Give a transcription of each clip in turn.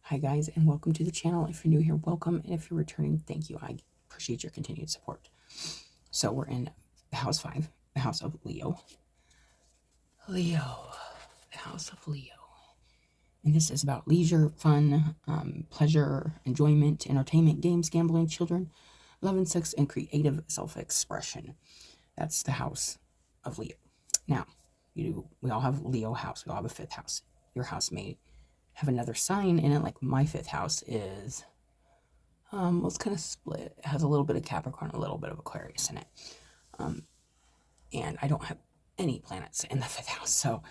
Hi guys, and welcome to the channel. If you're new here, welcome, and if you're returning, thank you. I appreciate your continued support. So we're in house 5, the house of Leo. The house of Leo. And this is about leisure, fun, pleasure, enjoyment, entertainment, games, gambling, children, love and sex, and creative self-expression. That's the house of Leo. Now, we all have Leo house. We all have a 5th house. Your house may have another sign in it, like my 5th house is, well, it's kind of split. It has a little bit of Capricorn, a little bit of Aquarius in it. And I don't have any planets in the 5th house. So,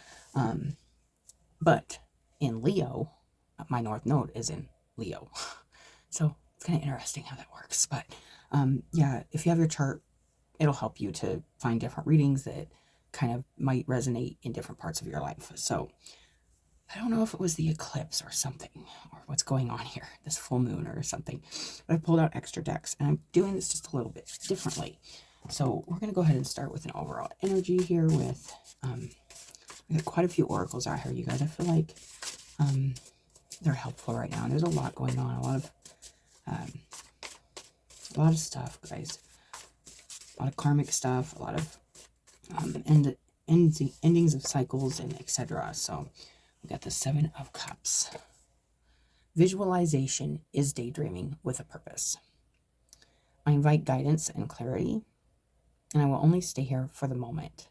but in Leo, my North Node is in Leo. So it's kind of interesting how that works. But yeah, if you have your chart, it'll help you to find different readings that kind of might resonate in different parts of your life. So I don't know if it was the eclipse or something, or what's going on here, this full moon or something, but I pulled out extra decks, and I'm doing this just a little bit differently. So we're going to go ahead and start with an overall energy here with, we got quite a few oracles out here, you guys. I feel like they're helpful right now, and there's a lot going on, a lot of stuff, guys, a lot of karmic stuff, a lot of endings of cycles, and etc. So we got the 7 of Cups. Visualization is daydreaming with a purpose. I invite guidance and clarity, and I will only stay here for the moment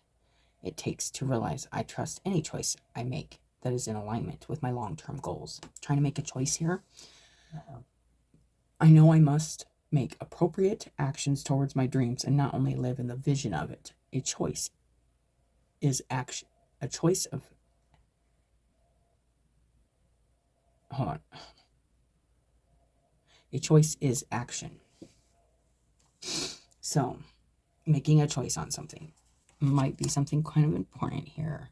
it takes to realize I trust any choice I make that is in alignment with my long-term goals. Trying to make a choice here. I know I must make appropriate actions towards my dreams and not only live in the vision of it. A choice is action. A choice of... Hold on. A choice is action. So, making a choice on something might be something kind of important here,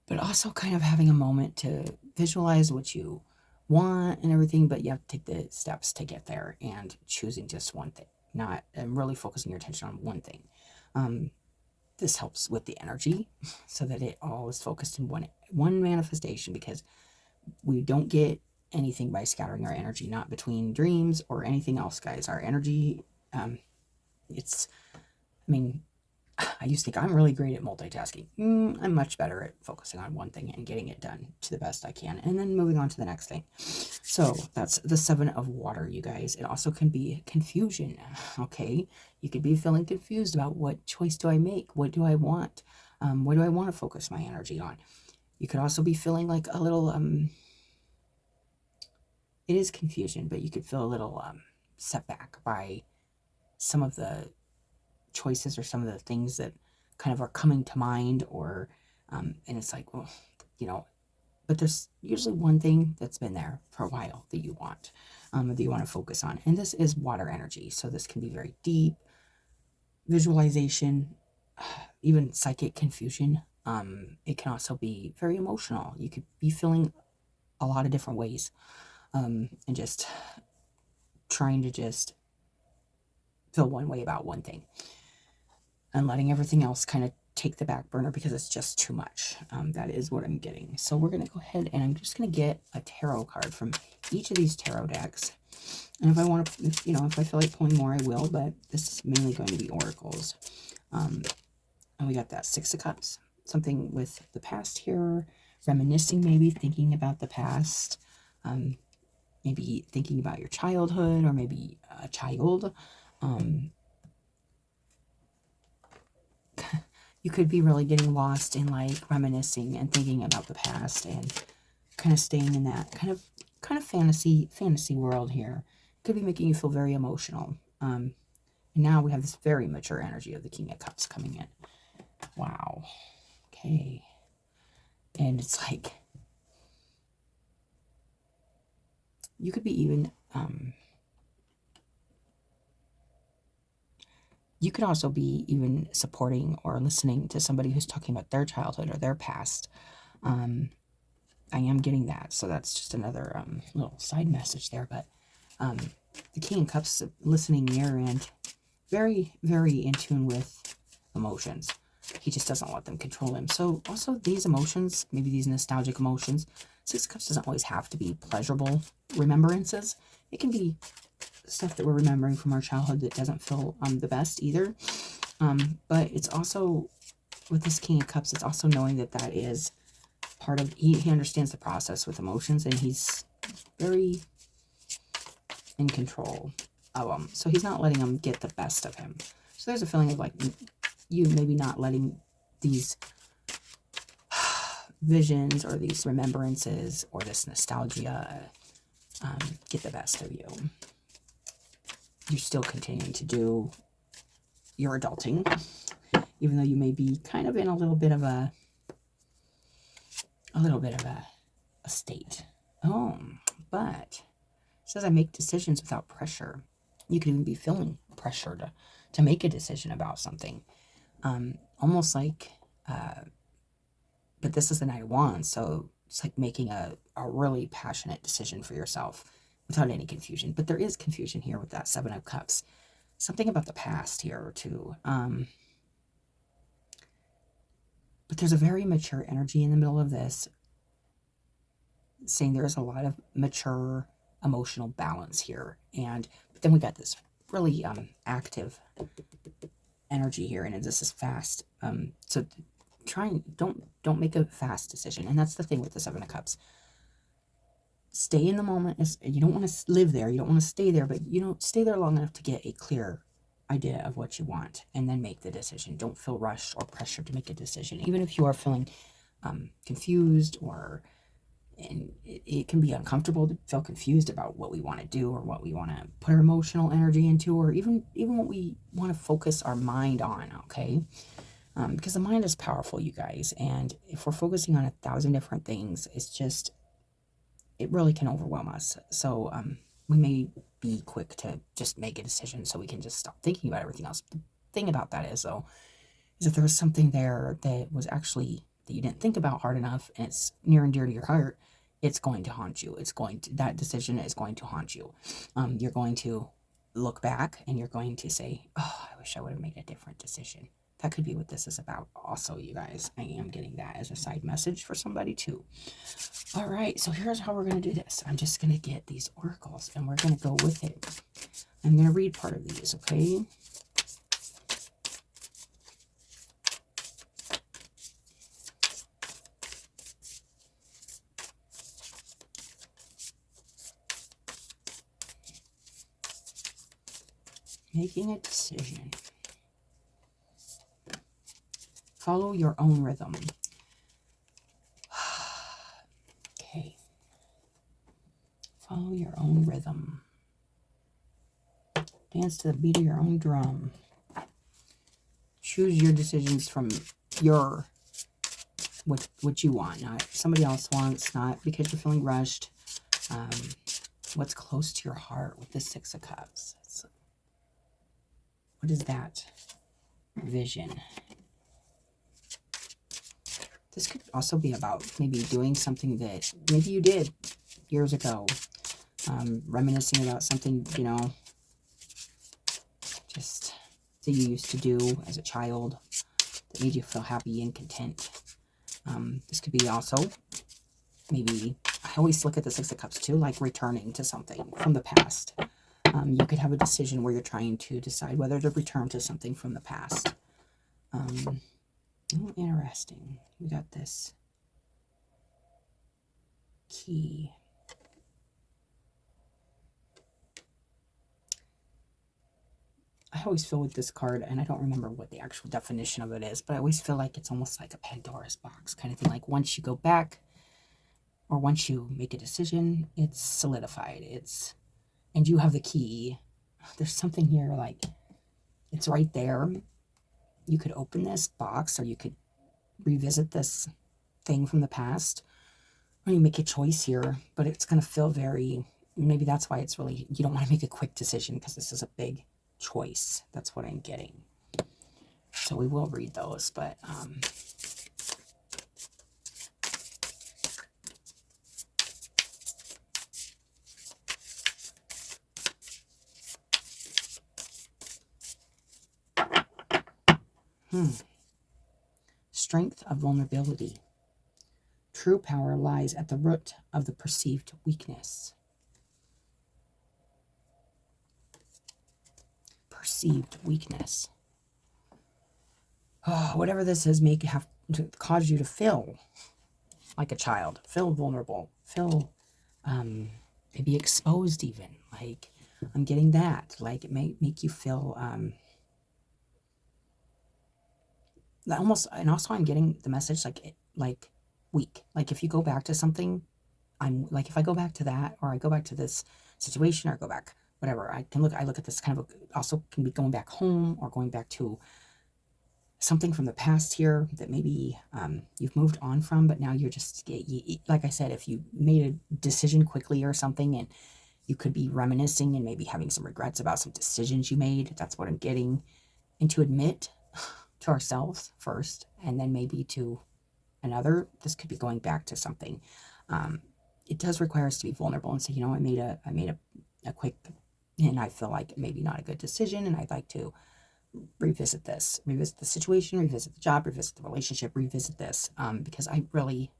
but also kind of having a moment to visualize what you want and everything, but you have to take the steps to get there and choosing just one thing, not and really focusing your attention on one thing. This helps with the energy so that it all is focused in one manifestation, because we don't get anything by scattering our energy, not between dreams or anything else, guys. Our energy, I used to think I'm really great at multitasking. I'm much better at focusing on one thing and getting it done to the best I can, and then moving on to the next thing. So that's the 7 of Water, you guys. It also can be confusion, okay? You could be feeling confused about what choice do I make? What do I want? What do I want to focus my energy on? You could also be feeling like a little, it is confusion, but you could feel a little set back by some of the choices or some of the things that kind of are coming to mind, or, and it's like, well, but there's usually one thing that's been there for a while that you want, that you want to focus on. And this is water energy. So this can be very deep visualization, even psychic confusion. It can also be very emotional. You could be feeling a lot of different ways, and just trying to just feel one way about one thing and letting everything else kind of take the back burner because it's just too much. That is what I'm getting. So we're going to go ahead and I'm just going to get a tarot card from each of these tarot decks. And if I want to, if I feel like pulling more, I will, but this is mainly going to be oracles. And we got that 6 of Cups, something with the past here, reminiscing, maybe thinking about the past, maybe thinking about your childhood, or maybe a child. You could be really getting lost in like reminiscing and thinking about the past and kind of staying in that kind of fantasy world here. Could be making you feel very emotional. And now we have this very mature energy of the King of Cups coming in. Wow. Okay. And it's like, you could be even, you could also be even supporting or listening to somebody who's talking about their childhood or their past. I am getting that, so that's just another little side message there. But the King of Cups, listening ear, and very, very in tune with emotions. he just doesn't let them control him. So also these emotions, maybe these nostalgic emotions, Six of Cups doesn't always have to be pleasurable remembrances. It can be stuff that we're remembering from our childhood that doesn't feel the best either. But it's also, with this King of Cups, it's also knowing that that is part of, he understands the process with emotions, and he's very in control of them. So he's not letting them get the best of him. So there's a feeling of like you maybe not letting these visions or these remembrances or this nostalgia get the best of you. You're still continuing to do your adulting, even though you may be kind of in a little bit of a state. Oh, but it says I make decisions without pressure. You could even be feeling pressure to make a decision about something. Almost like, but this is the Knight of Wands, so it's like making a really passionate decision for yourself without any confusion. But there is confusion here with that Seven of Cups. Something about the past here too. But there's a very mature energy in the middle of this, saying there's a lot of mature emotional balance here. But then we got this really active energy here, and this is fast. So don't make a fast decision. And that's the thing with the Seven of Cups. Stay in the moment. You don't want to live there. You don't want to stay there, but you don't stay there long enough to get a clear idea of what you want, and then make the decision. Don't feel rushed or pressured to make a decision, even if you are feeling confused, and it can be uncomfortable to feel confused about what we want to do or what we want to put our emotional energy into, or even what we want to focus our mind on. Okay. Because the mind is powerful, you guys, and if we're focusing on 1,000 different things, it really can overwhelm us. So we may be quick to just make a decision so we can just stop thinking about everything else. The thing about that is, though, is if there was something there that was actually that you didn't think about hard enough, and it's near and dear to your heart, it's going to haunt you. That decision is going to haunt you. You're going to look back and you're going to say, oh, I wish I would have made a different decision. That could be what this is about also, you guys. I am getting that as a side message for somebody too. All right, so here's how we're going to do this. I'm just going to get these oracles and we're going to go with it. I'm going to read part of these, okay? Making a decision. Follow your own rhythm. Okay. Follow your own rhythm. Dance to the beat of your own drum. Choose your decisions from what you want, not somebody else wants, not because you're feeling rushed. What's close to your heart with the Six of Cups. What is that vision? This could also be about maybe doing something that maybe you did years ago. Reminiscing about something, just that you used to do as a child that made you feel happy and content. This could be also maybe, I always look at the Six of Cups too, like returning to something from the past. You could have a decision where you're trying to decide whether to return to something from the past. Interesting. We got this key. I always feel with this card, and I don't remember what the actual definition of it is, but I always feel like it's almost like a Pandora's box kind of thing. Like once you go back, or once you make a decision, it's solidified. And you have the key. There's something here like it's right there. You could open this box, or you could revisit this thing from the past, or you make a choice here, but it's going to feel maybe that's why it's really, you don't want to make a quick decision because this is a big choice. That's what I'm getting. So we will read those, but strength of vulnerability. True power lies at the root of the perceived weakness. Perceived weakness. Oh, whatever this is, have to cause you to feel like a child, feel vulnerable, feel maybe exposed even. Like, I'm getting that. Like, it may make you feel almost, and also I'm getting the message like weak. Like, if you go back to something, if I go back to that, or I go back to this situation, or go back, whatever, I look at this kind of also can be going back home, or going back to something from the past here that maybe you've moved on from, but now you're just, like I said, if you made a decision quickly or something, and you could be reminiscing and maybe having some regrets about some decisions you made. That's what I'm getting. And to admit to ourselves first, and then maybe to another, this could be going back to something. It does require us to be vulnerable and say, you know, I made a quick, and I feel like maybe not a good decision, and I'd like to revisit the situation, revisit the job, revisit the relationship, revisit this, because I really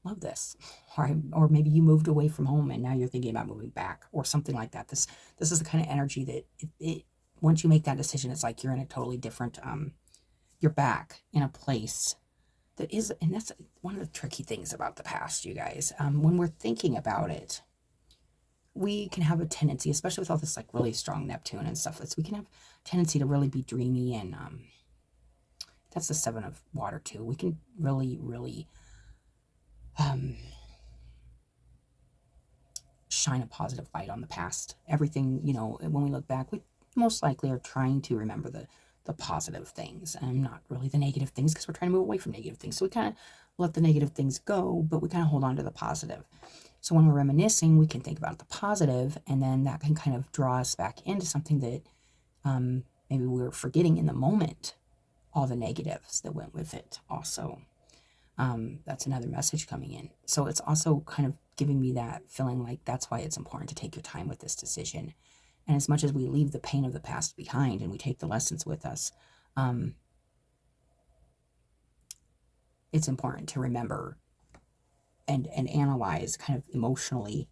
love this. Or maybe you moved away from home and now you're thinking about moving back, or something like that. This is the kind of energy that it once you make that decision, it's like you're in a totally different, you're back in a place that is, and that's one of the tricky things about the past, you guys. When we're thinking about it, we can have a tendency, especially with all this like really strong Neptune and stuff, we can have a tendency to really be dreamy, and that's the 7 of water too. We can really, really shine a positive light on the past. Everything, you know, when we look back, we most likely are trying to remember the positive things, and not really the negative things, because we're trying to move away from negative things. So we kind of let the negative things go, but we kind of hold on to the positive. So when we're reminiscing, we can think about the positive, and then that can kind of draw us back into something that maybe we were forgetting in the moment, all the negatives that went with it also. That's another message coming in. So it's also kind of giving me that feeling like that's why it's important to take your time with this decision. And as much as we leave the pain of the past behind and we take the lessons with us, it's important to remember and analyze kind of emotionally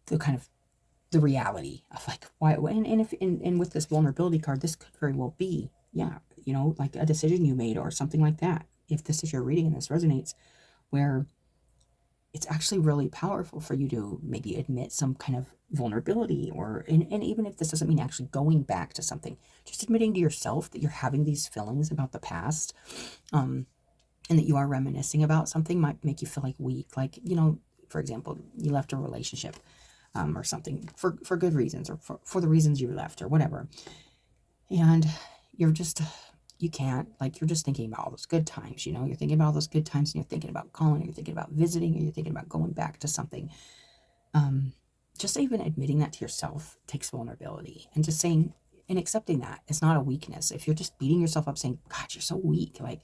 the reality of like why, and with this vulnerability card, this could very well be, yeah, you know, like a decision you made or something like that. If this is your reading and this resonates, where it's actually really powerful for you to maybe admit some kind of vulnerability, or, and even if this doesn't mean actually going back to something, just admitting to yourself that you're having these feelings about the past, and that you are reminiscing about something might make you feel like weak. Like, you know, for example, you left a relationship, or something for good reasons, or for the reasons you left, or whatever. And you're just, you can't, like, you're just thinking about all those good times, you know, you're thinking about all those good times, and you're thinking about calling, or you're thinking about visiting, or you're thinking about going back to something. Just even admitting that to yourself takes vulnerability, and just saying and accepting that it's not a weakness. If you're just beating yourself up saying, God, you're so weak, like,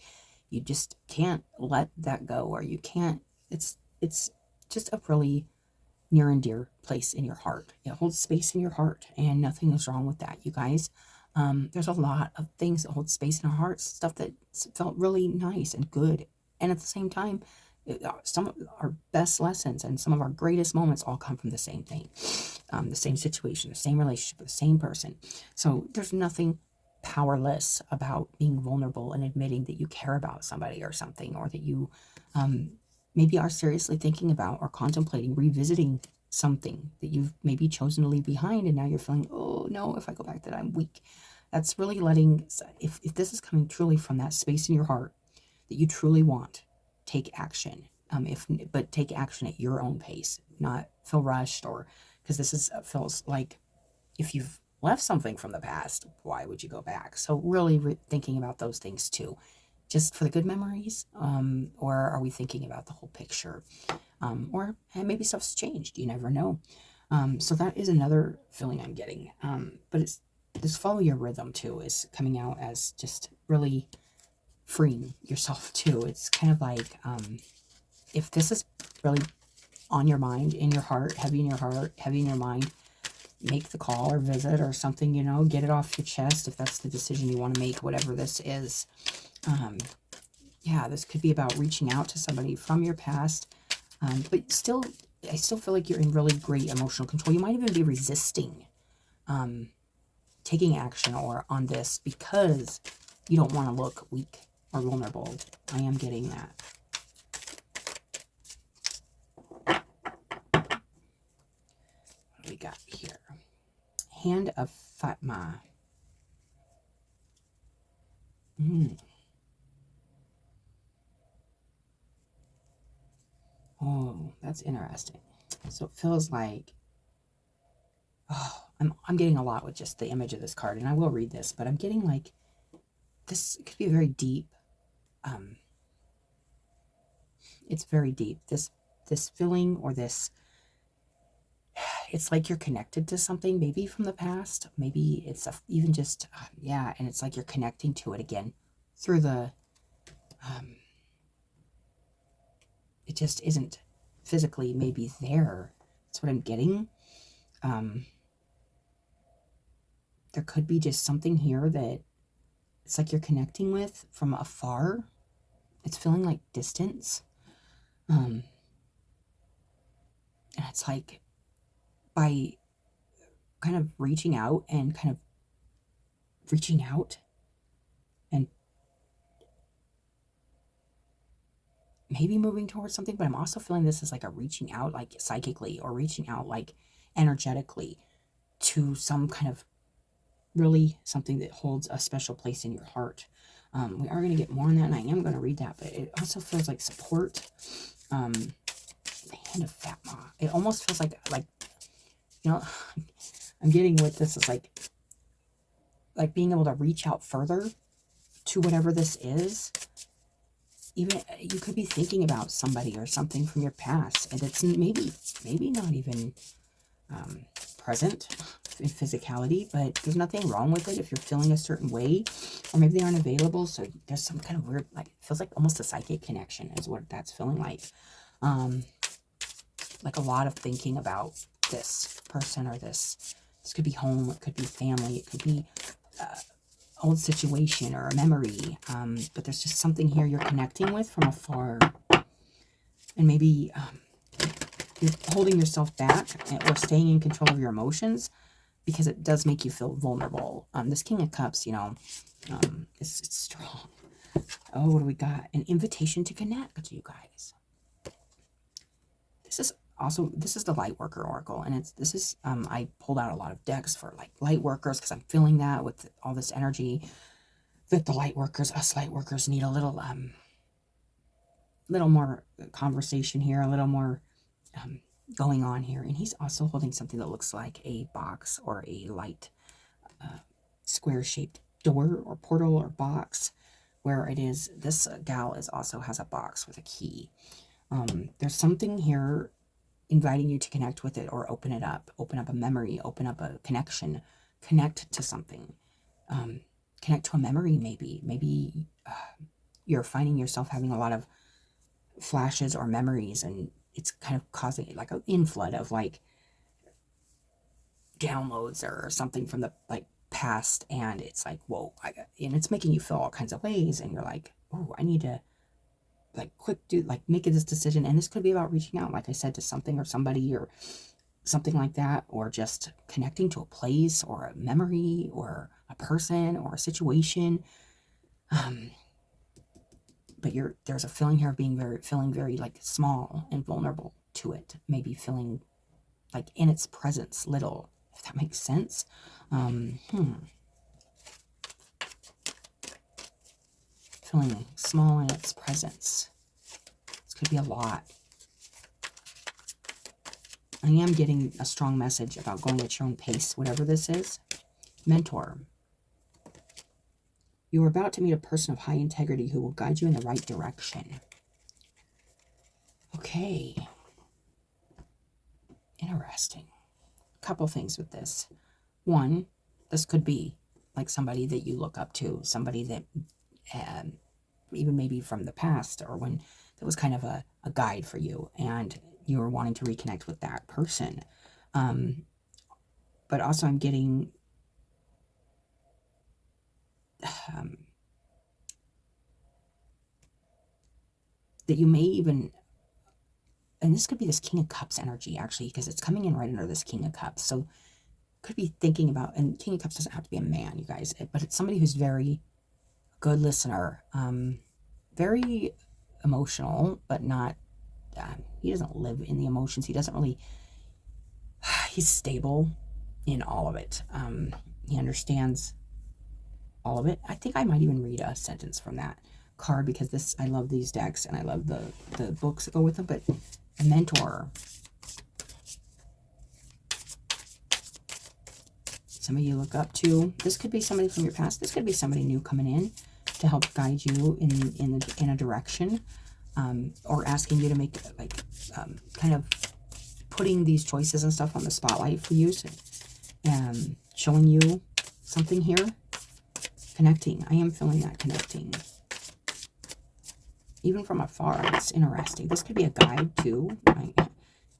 you just can't let that go, or you can't, it's just a really near and dear place in your heart. It holds space in your heart, and nothing is wrong with that, you guys. There's a lot of things that hold space in our hearts, stuff that felt really nice and good, and at the same time, some of our best lessons and some of our greatest moments all come from the same thing, the same situation, the same relationship, the same person. So there's nothing powerless about being vulnerable and admitting that you care about somebody or something, or that you maybe are seriously thinking about or contemplating revisiting something that you've maybe chosen to leave behind, and now you're feeling, oh no, if I go back to that, I'm weak. That's really letting, if this is coming truly from that space in your heart that you truly want, take action. But take action at your own pace, not feel rushed, or because this feels like if you've left something from the past, why would you go back? So really thinking about those things too, just for the good memories, or are we thinking about the whole picture? Or maybe stuff's changed, you never know. So that is another feeling I'm getting. But it's this follow your rhythm too is coming out as just really freeing yourself too. It's kind of like, if this is really on your mind, in your heart, heavy in your mind, make the call or visit or something, you know, get it off your chest if that's the decision you want to make, whatever this is. Yeah, this could be about reaching out to somebody from your past, but still, I still feel like you're in really great emotional control. You might even be resisting taking action or on this because you don't want to look weak or vulnerable. I am getting that. What do we got here? Hand of Fatma. Oh, that's interesting. So it feels like, oh, I'm getting a lot with just the image of this card, and I will read this, but I'm getting like, this could be very deep. It's very deep. This feeling or this, it's like you're connected to something, maybe from the past. Maybe it's even just, yeah, and it's like you're connecting to it again through the, it just isn't physically maybe there. That's what I'm getting. There could be just something here that it's like you're connecting with from afar. It's feeling like distance. And it's like by kind of reaching out and and maybe moving towards something, but I'm also feeling this as like a reaching out, like psychically, or reaching out like energetically to some kind of really something that holds a special place in your heart. We are going to get more on that, and I am going to read that, but it also feels like support. The Hand of Fatma. It almost feels like, you know, I'm getting with this is like being able to reach out further to whatever this is. Even you could be thinking about somebody or something from your past, and it's maybe not even present in physicality, but there's nothing wrong with it if you're feeling a certain way, or maybe they aren't available. So there's some kind of weird, like, it feels like almost a psychic connection is what that's feeling like. Like a lot of thinking about this person or this could be home, it could be family, it could be old situation or a memory, but there's just something here you're connecting with from afar, and maybe you're holding yourself back or staying in control of your emotions because it does make you feel vulnerable. This King of Cups, you know, it's strong. Oh, what do we got? An invitation to connect, you guys. This is the Lightworker Oracle, and I pulled out a lot of decks for like light workers because I'm feeling that with all this energy that the us light workers need a little more conversation here, a little more going on here. And he's also holding something that looks like a box or a light square shaped door or portal or box, where it is. This gal also has a box with a key. There's something here inviting you to connect with it or open up a memory, open up a connection, connect to something, connect to a memory. Maybe you're finding yourself having a lot of flashes or memories, and it's kind of causing like an inflood of like downloads or something from the like past, and it's like, whoa, and it's making you feel all kinds of ways, and you're like, oh, I need to like make this decision. And this could be about reaching out, like I said, to something or somebody or something like that, or just connecting to a place or a memory or a person or a situation. But there's a feeling here of feeling very like small and vulnerable to it, maybe feeling like in its presence little, if that makes sense. Feeling small in its presence. This could be a lot. I am getting a strong message about going at your own pace, whatever this is. Mentor. You are about to meet a person of high integrity who will guide you in the right direction. Okay. Interesting. A couple things with this. One, this could be like somebody that you look up to, somebody that even maybe from the past, or when that was kind of a guide for you and you were wanting to reconnect with that person. But also I'm getting that you may even, and this could be this King of Cups energy, actually, because it's coming in right under this King of Cups. So could be thinking about, and King of Cups doesn't have to be a man, you guys, but it's somebody who's very good listener, very emotional, but not, he doesn't live in the emotions. He doesn't really, he's stable in all of it. He understands all of it. I think I might even read a sentence from that card, because this, I love these decks and I love the books that go with them. But a mentor, somebody you look up to. This could be somebody from your past. This could be somebody new coming in to help guide you in a direction, or asking you to make, like, kind of putting these choices and stuff on the spotlight for you, and showing you something here. Connecting. I am feeling that connecting. Even from afar, it's interesting. This could be a guide too. Right?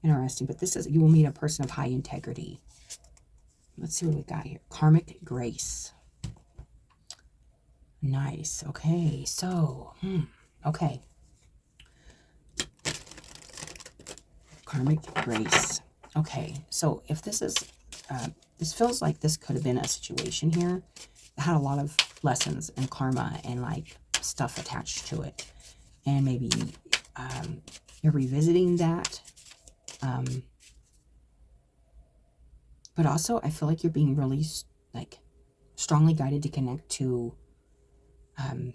Interesting. But this is, you will meet a person of high integrity. Let's see what we got here. Karmic grace. Nice. Okay. So, okay. Karmic grace. Okay. So if this is, this feels like this could have been a situation here that had a lot of lessons and karma and like stuff attached to it. And maybe you're revisiting that. But also, I feel like you're being really, like, strongly guided to connect to an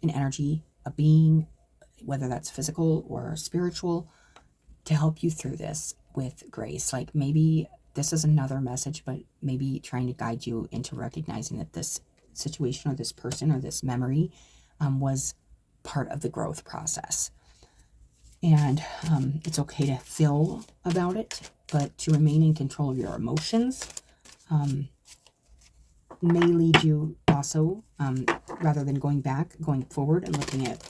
energy, a being, whether that's physical or spiritual, to help you through this with grace. Like, maybe this is another message, but maybe trying to guide you into recognizing that this situation or this person or this memory was part of the growth process. And it's okay to feel about it, but to remain in control of your emotions may lead you also, rather than going forward and looking at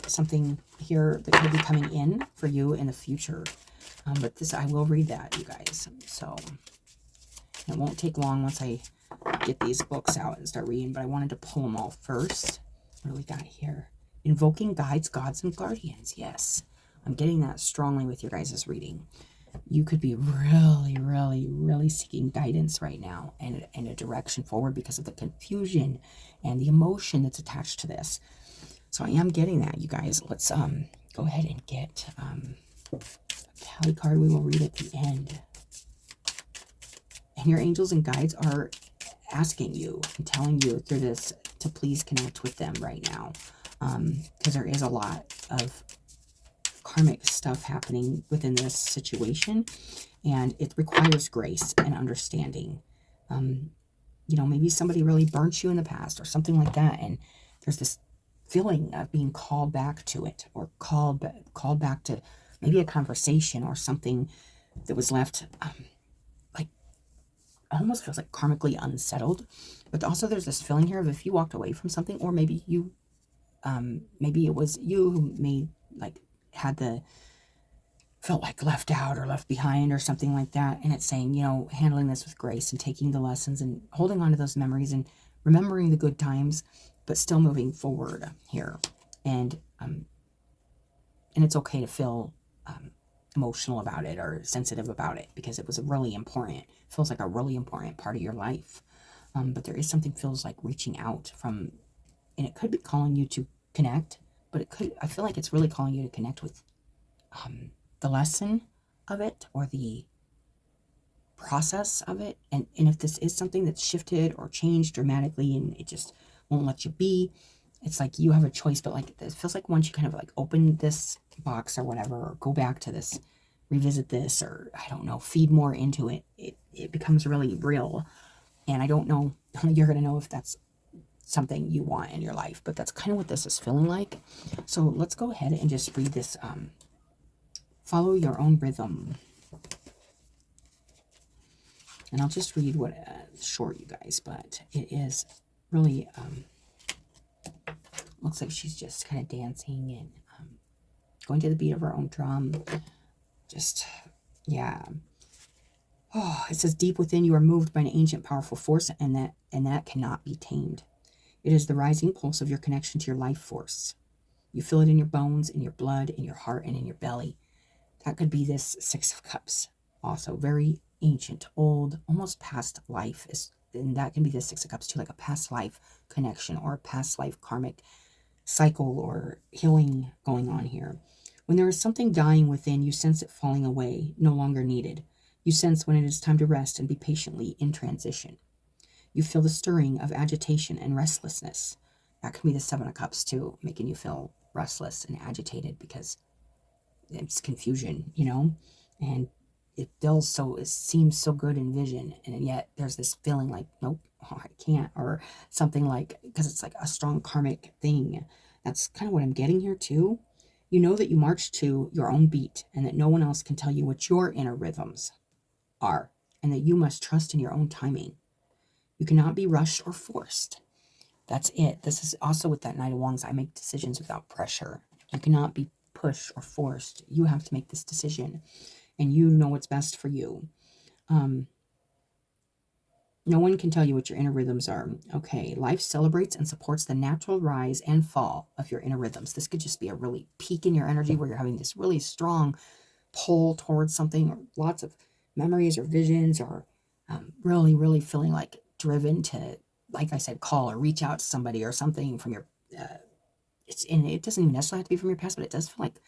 something here that could be coming in for you in the future. But this, I will read that, you guys. So it won't take long once I get these books out and start reading, but I wanted to pull them all first. What do we got here? Invoking guides, gods, and guardians. Yes, I'm getting that strongly with your guys' reading. You could be really, really, really seeking guidance right now and a direction forward because of the confusion and the emotion that's attached to this. So I am getting that, you guys. Let's go ahead and get a tally card we will read at the end. And your angels and guides are asking you and telling you through this to please connect with them right now. Because there is a lot of karmic stuff happening within this situation, and it requires grace and understanding. You know, maybe somebody really burnt you in the past or something like that, and there's this feeling of being called back to it, or called back to maybe a conversation or something that was left like, almost feels like karmically unsettled. But also there's this feeling here of, if you walked away from something, or maybe you maybe it was you who felt like left out or left behind or something like that. And it's saying, you know, handling this with grace and taking the lessons and holding on to those memories and remembering the good times, but still moving forward here. And it's okay to feel emotional about it or sensitive about it, because it was feels like a really important part of your life. But there is something feels like reaching out from, and it could be calling you to connect, but I feel like it's really calling you to connect with the lesson of it or the process of it. And if this is something that's shifted or changed dramatically and it just won't let you be, it's like you have a choice. But like, it feels like once you kind of like open this box or whatever, or go back to this, revisit this, or I don't know, feed more into it, it becomes really real. And I don't know, you're going to know if that's something you want in your life, but that's kind of what this is feeling like. So let's go ahead and just read this. Follow your own rhythm. And I'll just read what short, you guys, but it is really looks like she's just kind of dancing and going to the beat of her own drum. Just, yeah. Oh, it says, deep within you are moved by an ancient powerful force, and that cannot be tamed. It is the rising pulse of your connection to your life force. You feel it in your bones, in your blood, in your heart, and in your belly. That could be this Six of Cups. Also, very ancient, old, almost past life. And that can be the Six of Cups too, like a past life connection or a past life karmic cycle or healing going on here. When there is something dying within, you sense it falling away, no longer needed. You sense when it is time to rest and be patiently in transition. You feel the stirring of agitation and restlessness. That can be the Seven of Cups too, making you feel restless and agitated because it's confusion, and it seems so good in vision, and yet there's this feeling like, nope, oh, I can't, or something, like, because it's like a strong karmic thing. That's kind of what I'm getting here too. You know that you march to your own beat and that no one else can tell you what your inner rhythms are, and that you must trust in your own timing. You cannot be rushed or forced. That's it. This is also with that Knight of Wands. I make decisions without pressure. You cannot be pushed or forced. You have to make this decision, and you know what's best for you. No one can tell you what your inner rhythms are. Okay, life celebrates and supports the natural rise and fall of your inner rhythms. This could just be a really peak in your energy where you're having this really strong pull towards something, or lots of memories or visions, or really, really feeling like driven to, like I said, call or reach out to somebody or something from your, it doesn't even necessarily have to be from your past, but it does feel like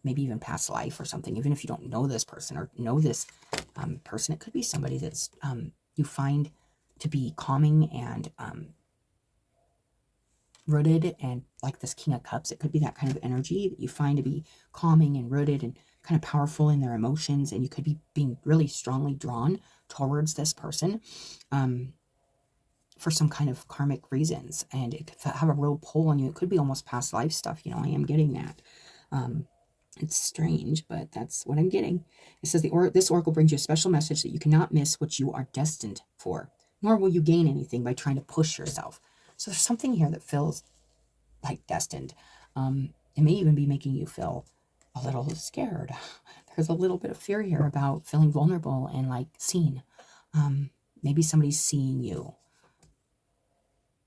maybe even past life or something. Even if you don't know this person or know this person, it could be somebody that's you find to be calming and rooted, and like this King of Cups, it could be that kind of energy that you find to be calming and rooted and kind of powerful in their emotions, and you could be being really strongly drawn towards this person for some kind of karmic reasons, and it could have a real pull on you. It could be almost past life stuff, I am getting that. It's strange, but that's what I'm getting. It says this oracle brings you a special message that you cannot miss what you are destined for, nor will you gain anything by trying to push yourself. So there's something here that feels like destined. It may even be making you feel a little scared. There's a little bit of fear here about feeling vulnerable and like seen. Maybe somebody's seeing you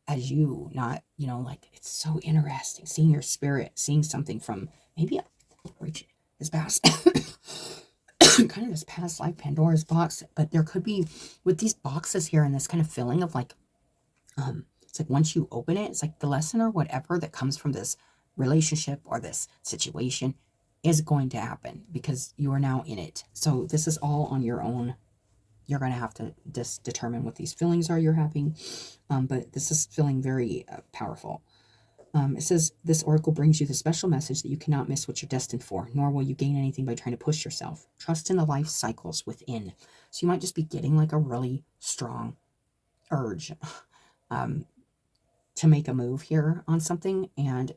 as you, not, like, it's so interesting seeing your spirit, seeing something from maybe this past kind of this past life Pandora's box. But there could be, with these boxes here, and this kind of feeling of like it's like once you open it, it's like the lesson or whatever that comes from this relationship or this situation is going to happen because you are now in it. So this is all on your own. You're going to have to just determine what these feelings are you're having. But this is feeling very powerful. It says, this oracle brings you the special message that you cannot miss what you're destined for, nor will you gain anything by trying to push yourself. Trust in the life cycles within. So you might just be getting like a really strong urge to make a move here on something. And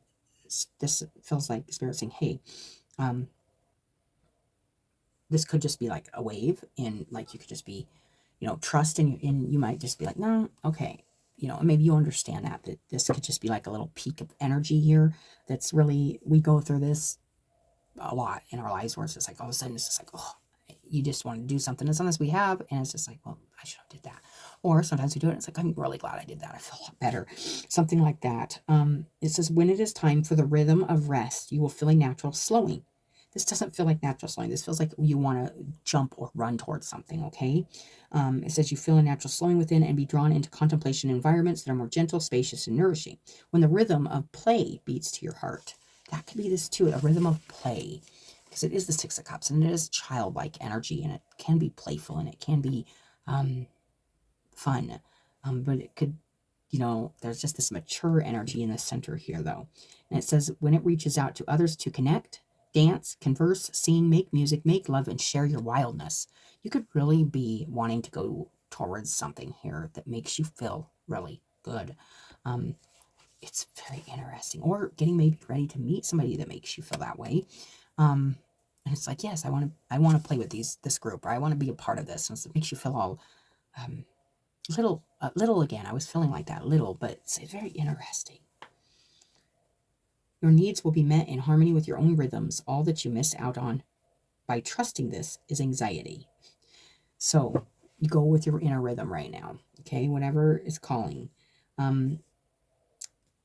this feels like Spirit saying, hey, this could just be like a wave, and like you could just be, trust in you, and you might just be like, no, okay, maybe you understand that this could just be like a little peak of energy here. That's really, we go through this a lot in our lives where it's just like all of a sudden it's just like, oh, you just want to do something, and sometimes we have, and it's just like, well, I should have did that. Or sometimes we do it, and it's like, I'm really glad I did that, I feel a lot better, something like that. It says, when it is time for the rhythm of rest, you will feel a natural slowing. This doesn't feel like natural slowing. This feels like you want to jump or run towards something, okay? It says you feel a natural slowing within and be drawn into contemplation environments that are more gentle, spacious, and nourishing. When the rhythm of play beats to your heart, that could be this too, a rhythm of play, because it is the Six of Cups, and it is childlike energy, and it can be playful, and it can be fun, but it could, there's just this mature energy in the center here, though. And it says, when it reaches out to others to connect, dance, converse, sing, make music, make love, and share your wildness. You could really be wanting to go towards something here that makes you feel really good. It's very interesting. Or getting maybe ready to meet somebody that makes you feel that way. And it's like, yes, I want to play with this group, or I want to be a part of this. And so it makes you feel all little again. I was feeling like that, little, but it's very interesting. Your needs will be met in harmony with your own rhythms. All that you miss out on by trusting this is anxiety. So you go with your inner rhythm right now, okay? Whatever is calling.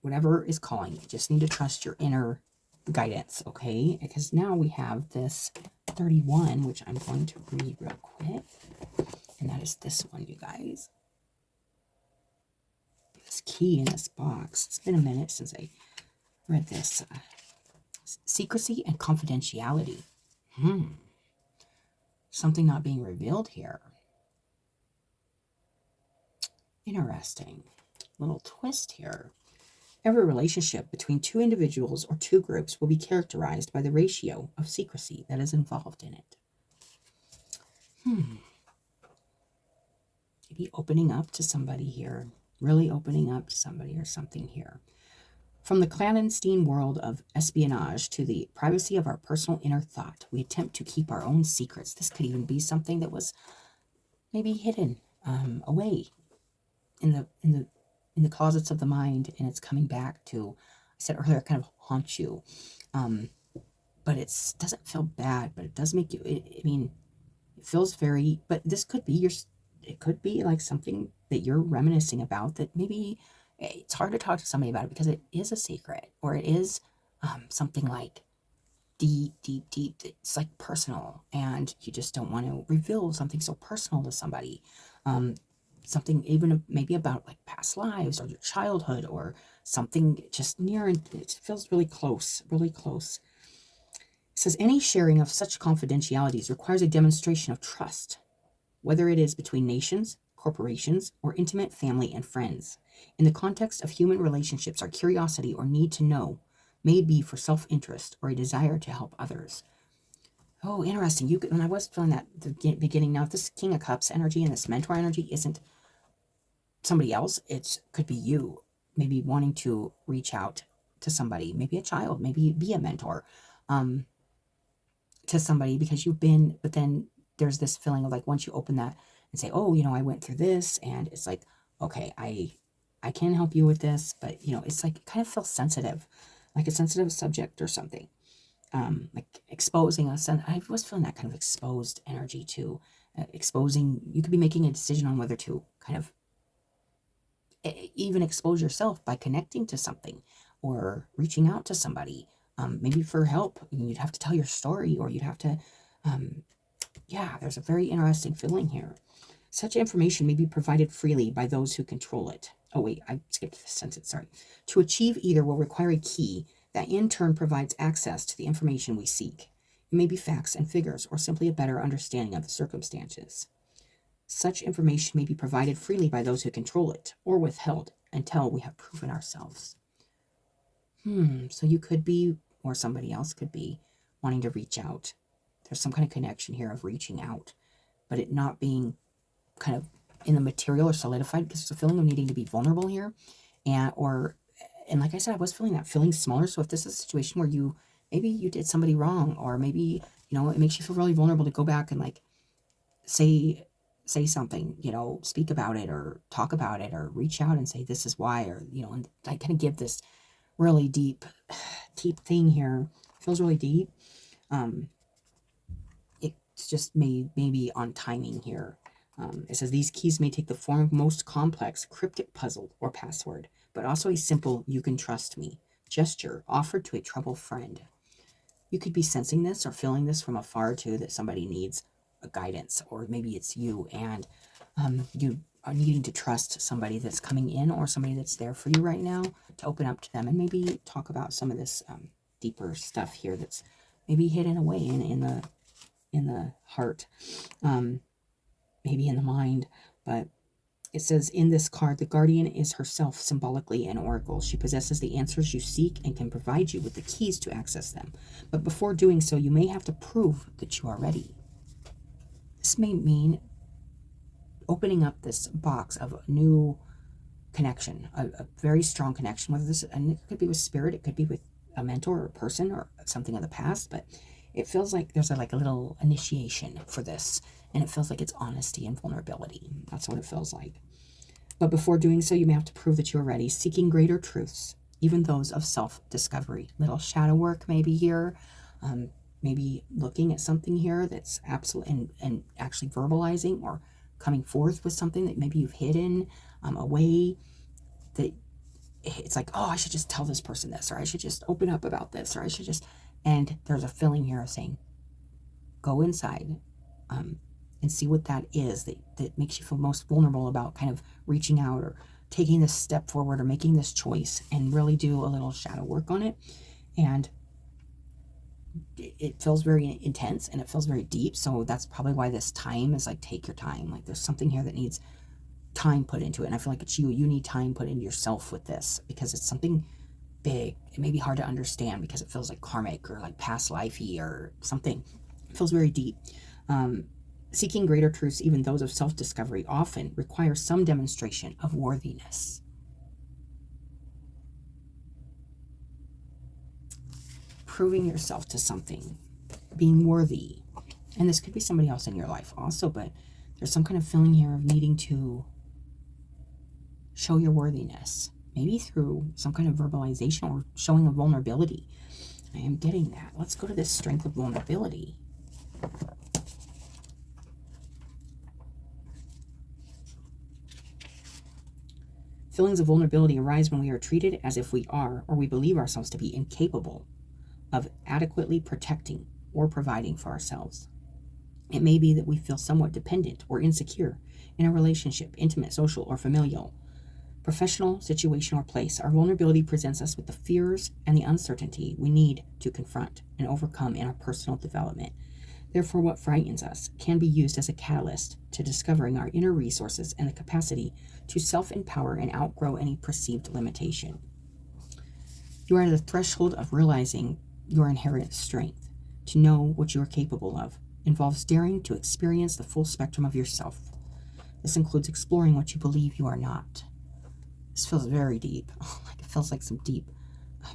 whatever is calling, you just need to trust your inner guidance, okay? Because now we have this 31, which I'm going to read real quick. And that is this one, you guys. This key in this box. It's been a minute since I read this. Secrecy and confidentiality. Something not being revealed here. Interesting. Little twist here. Every relationship between two individuals or two groups will be characterized by the ratio of secrecy that is involved in it. Maybe opening up to somebody here. Really opening up to somebody or something here. From the clandestine world of espionage to the privacy of our personal inner thought, we attempt to keep our own secrets. This could even be something that was maybe hidden away in the closets of the mind, and it's coming back to, I said earlier, kind of haunt you. But it doesn't feel bad, but it does make you, it feels very, but this could be it could be like something that you're reminiscing about that maybe it's hard to talk to somebody about it because it is a secret, or it is something like deep. It's like personal, and you just don't want to reveal something so personal to somebody. Something even maybe about like past lives or your childhood or something just near, and it feels really close, really close. It says any sharing of such confidentialities requires a demonstration of trust, whether it is between nations, corporations, or intimate family and friends. In the context of human relationships, our curiosity or need to know may be for self-interest or a desire to help others. Oh, interesting. When I was feeling that at the beginning, now if this King of Cups energy and this Mentor energy isn't somebody else, it could be you, maybe wanting to reach out to somebody, maybe a child, maybe be a mentor to somebody because you've been, but then there's this feeling of like once you open that and say, oh, I went through this, and it's like, okay, I can help you with this, but it's like it kind of feels sensitive, like a sensitive subject or something. Like exposing us, and I was feeling that kind of exposed energy too. Exposing, you could be making a decision on whether to kind of even expose yourself by connecting to something or reaching out to somebody, maybe for help. You'd have to tell your story, or you'd have to, there's a very interesting feeling here. Such information may be provided freely by those who control it. Oh wait, I skipped this sentence, sorry. To achieve either will require a key that in turn provides access to the information we seek. It may be facts and figures, or simply a better understanding of the circumstances. Such information may be provided freely by those who control it, or withheld until we have proven ourselves. So you could be, or somebody else could be, wanting to reach out. There's some kind of connection here of reaching out, but it not being kind of in the material or solidified, because there's a feeling of needing to be vulnerable here. And like I said, I was feeling that feeling smaller. So if this is a situation where maybe you did somebody wrong, or maybe, it makes you feel really vulnerable to go back and like say something, speak about it or talk about it or reach out and say, this is why, or, and I kind of give this really deep thing here. It feels really deep. It's just maybe on timing here. It says these keys may take the form of most complex cryptic puzzle or password, but also a simple "you can trust me" gesture offered to a troubled friend. You could be sensing this or feeling this from afar too, that somebody needs a guidance, or maybe it's you, and you are needing to trust somebody that's coming in, or somebody that's there for you right now, to open up to them and maybe talk about some of this deeper stuff here that's maybe hidden away in the heart, maybe in the mind. But it says in this card, the guardian is herself symbolically an oracle. She possesses the answers you seek and can provide you with the keys to access them. But before doing so, you may have to prove that you are ready. This may mean opening up this box of a new connection, a very strong connection, and it could be with spirit, it could be with a mentor or a person or something of the past, but it feels like there's a little initiation for this, and it feels like it's honesty and vulnerability. That's what it feels like. But before doing so, you may have to prove that you're ready, seeking greater truths, even those of self-discovery. Little shadow work maybe here, maybe looking at something here that's absolute and actually verbalizing or coming forth with something that maybe you've hidden away, that it's like, oh, I should just tell this person this, or I should just open up about this, or I should just, and there's a feeling here of saying, go inside, and see what that is that makes you feel most vulnerable about kind of reaching out or taking this step forward or making this choice, and really do a little shadow work on it. And it feels very intense and it feels very deep. So that's probably why this time is like, take your time. Like there's something here that needs time put into it. And I feel like it's you need time put into yourself with this, because it's something big. It may be hard to understand because it feels like karmic or like past lifey or something. It feels very deep. Seeking greater truths, even those of self-discovery, often require some demonstration of worthiness. Proving yourself to something, being worthy. And this could be somebody else in your life also, but there's some kind of feeling here of needing to show your worthiness, maybe through some kind of verbalization or showing a vulnerability. I am getting that. Let's go to this strength of vulnerability. Feelings of vulnerability arise when we are treated as if we are, or we believe ourselves to be, incapable of adequately protecting or providing for ourselves. It may be that we feel somewhat dependent or insecure in a relationship, intimate, social, or familial, professional, situation, or place. Our vulnerability presents us with the fears and the uncertainty we need to confront and overcome in our personal development. Therefore, what frightens us can be used as a catalyst to discovering our inner resources and the capacity to self-empower and outgrow any perceived limitation. You are at the threshold of realizing your inherent strength. To know what you are capable of involves daring to experience the full spectrum of yourself. This includes exploring what you believe you are not. This feels very deep. Like it feels like some deep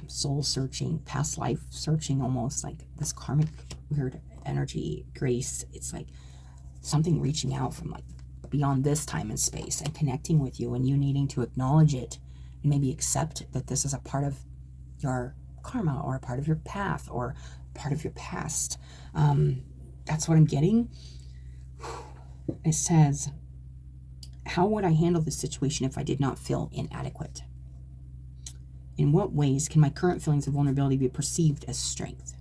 soul searching, past life searching, almost like this karmic weird energy, grace. It's like something reaching out from like beyond this time and space and connecting with you, and you needing to acknowledge it and maybe accept that this is a part of your karma or a part of your path or part of your past. That's what I'm getting. It says, how would I handle this situation if I did not feel inadequate? In what ways can my current feelings of vulnerability be perceived as strength?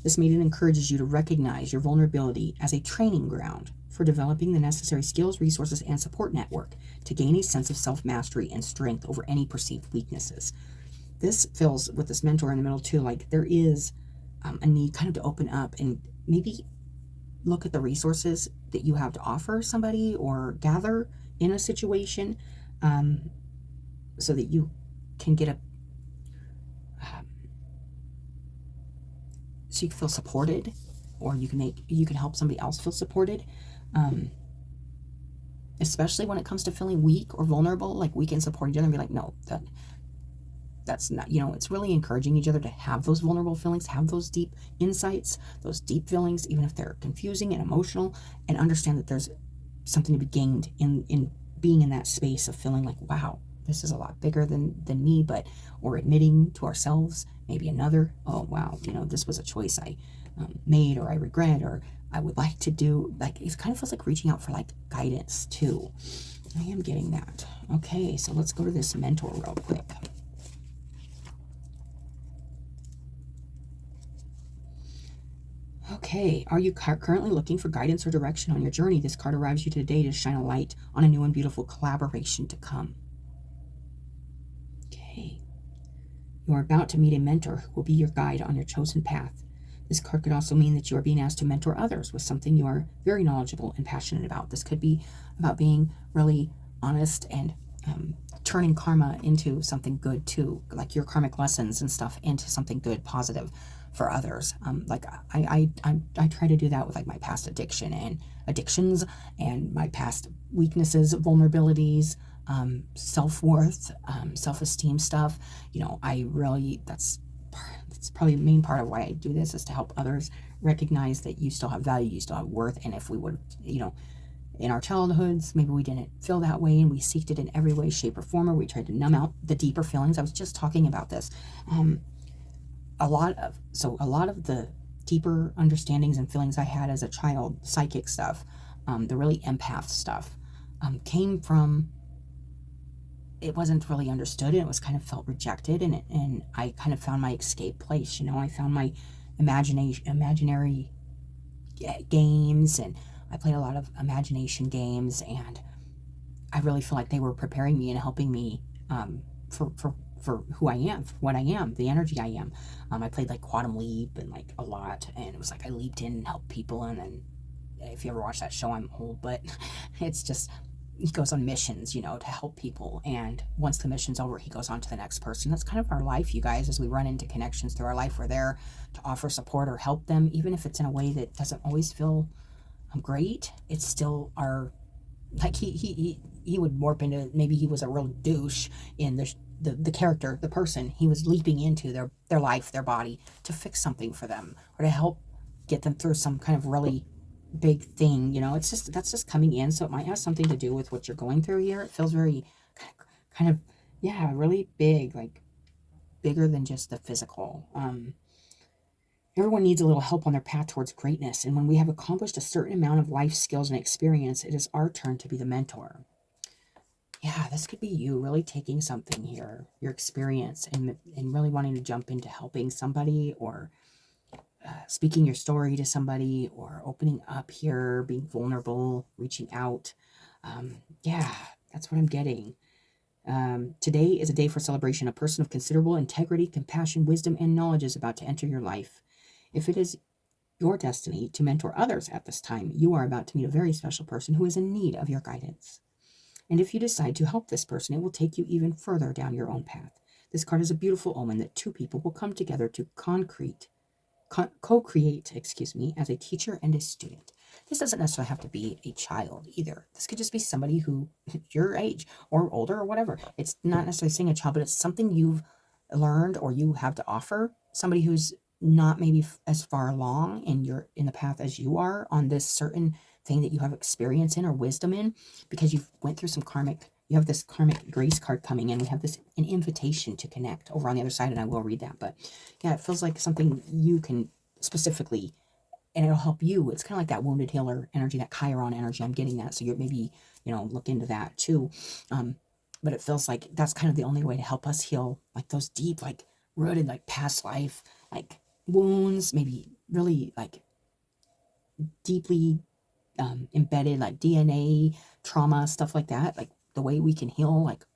This maiden encourages you to recognize your vulnerability as a training ground for developing the necessary skills, resources, and support network to gain a sense of self-mastery and strength over any perceived weaknesses. This feels, with this mentor in the middle too, like there is a need kind of to open up and maybe look at the resources that you have to offer somebody or gather in a situation, so that you can get so you can feel supported, or you can help somebody else feel supported, especially when it comes to feeling weak or vulnerable. Like we can support each other and be like, no, that's not, it's really encouraging each other to have those vulnerable feelings, have those deep insights, those deep feelings, even if they're confusing and emotional, and understand that there's something to be gained in being in that space of feeling like, wow, this is a lot bigger than me, or admitting to ourselves, maybe another, oh, wow, this was a choice I made, or I regret, or I would like to do. Like, it kind of feels like reaching out for like guidance too. I am getting that. Okay, so let's go to this mentor real quick. Okay, are you currently looking for guidance or direction on your journey? This card arrives you today to shine a light on a new and beautiful collaboration to come. Okay, you are about to meet a mentor who will be your guide on your chosen path. This card could also mean that you are being asked to mentor others with something you are very knowledgeable and passionate about. This could be about being really honest and turning karma into something good too, like your karmic lessons and stuff into something good, positive for others. Like I try to do that with like my past addictions and my past weaknesses, vulnerabilities, self-worth, self-esteem stuff. I really, that's probably the main part of why I do this, is to help others recognize that you still have value, you still have worth. And if we would, in our childhoods, maybe we didn't feel that way and we seeked it in every way, shape, or form, or we tried to numb out the deeper feelings. I was just talking about this. A lot of the deeper understandings and feelings I had as a child, psychic stuff, the really empath stuff, came from it wasn't really understood, and it was kind of felt rejected, and I kind of found my escape place. I found my imaginary games, and I played a lot of imagination games, and I really feel like they were preparing me and helping me for who I am, for what I am, the energy I am. I played like Quantum Leap and like a lot, and it was like I leaped in and helped people, and then if you ever watch that show, I'm old, but it's just he goes on missions, to help people, and once the mission's over, he goes on to the next person. That's kind of our life, you guys. As we run into connections through our life, we're there to offer support or help them, even if it's in a way that doesn't always feel great. It's still our, like, he would warp into, maybe he was a real douche in the character, the person. He was leaping into their life, their body, to fix something for them or to help get them through some kind of really big thing. That's just coming in, so it might have something to do with what you're going through here. It feels very kind of, yeah, really big, like bigger than just the physical. Everyone needs a little help on their path towards greatness, and when we have accomplished a certain amount of life skills and experience, it is our turn to be the mentor. Yeah, this could be you really taking something here, your experience, and really wanting to jump into helping somebody, or speaking your story to somebody, or opening up here, being vulnerable, reaching out. Yeah, that's what I'm getting. Today is a day for celebration. A person of considerable integrity, compassion, wisdom, and knowledge is about to enter your life. If it is your destiny to mentor others at this time, you are about to meet a very special person who is in need of your guidance. And if you decide to help this person, it will take you even further down your own path. This card is a beautiful omen that two people will come together to co-create, as a teacher and a student. This doesn't necessarily have to be a child either. This could just be somebody who your age or older or whatever. It's not necessarily saying a child, but it's something you've learned or you have to offer. Somebody who's not maybe as far along in the path as you are on this certain thing that you have experience in or wisdom in, because you've went through some karmic. You have this karmic grace card coming in. We have an invitation to connect over on the other side, and I will read that. But yeah, it feels like something you can specifically, and it'll help you. It's kind of like that wounded healer energy, that Chiron energy. I'm getting that, so you're maybe look into that too. But it feels like that's kind of the only way to help us heal, like those deep, like rooted, like past life, like wounds, maybe really like deeply embedded, like DNA trauma, stuff like that. Like the way we can heal, like